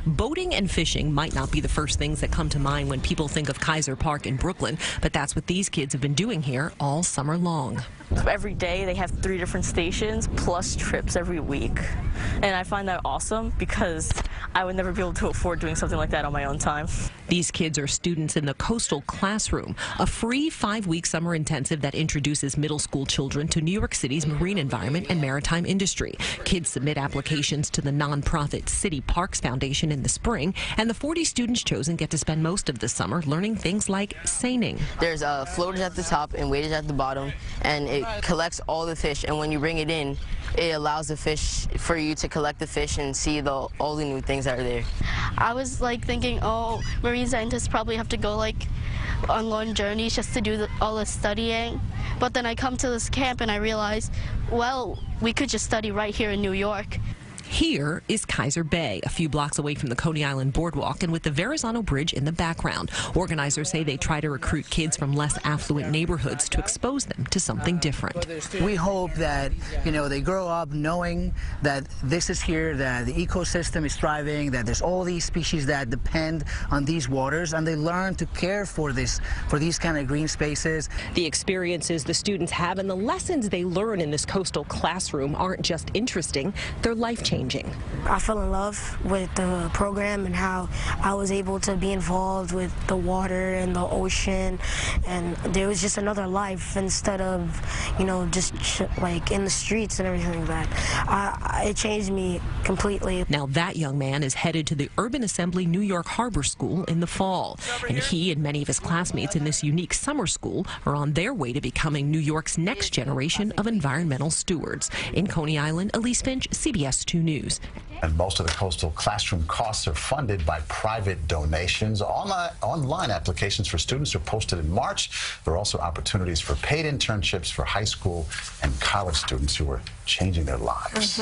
Boating and fishing might not be the first things that come to mind when people think of Kaiser Park in Brooklyn, but that's what these kids have been doing here all summer long. Every day they have 3 different stations plus trips every week. And I find that awesome because I would never be able to afford doing something like that on my own time. These kids are students in the Coastal Classroom, a free 5-week summer intensive that introduces middle school children to New York City's marine environment and maritime industry. Kids submit applications to the nonprofit City Parks Foundation in the spring, and the 40 students chosen get to spend most of the summer learning things like seining. There's floaters at the top and waders at the bottom, and it collects all the fish, and when you bring it in, it allows the fish for you to collect the fish and see all the new things that are there. I was like thinking, oh, marine scientists probably have to go like on long journeys just to do all the studying. But then I come to this camp and I realize, well, we could just study right here in New York. Here is Kaiser Bay, a few blocks away from the Coney Island Boardwalk and with the Verrazano Bridge in the background. Organizers say they try to recruit kids from less affluent neighborhoods to expose them to something different. We hope that, they grow up knowing that this is here, that the ecosystem is thriving, that there's all these species that depend on these waters, and they learn to care for these kind of green spaces. The experiences the students have and the lessons they learn in this coastal classroom aren't just interesting, they're life-changing. I fell in love with the program and how I was able to be involved with the water and the ocean, and there was just another life instead of, just like in the streets and everything like that. It changed me completely. Now that young man is headed to the Urban Assembly New York Harbor School in the fall, and he and many of his classmates in this unique summer school are on their way to becoming New York's next generation of environmental stewards. In Coney Island, Elise Finch, CBS 2 News. And most of the Coastal Classroom costs are funded by private donations. Online applications for students are posted in March. There are also opportunities for paid internships for high school and college students who are changing their lives.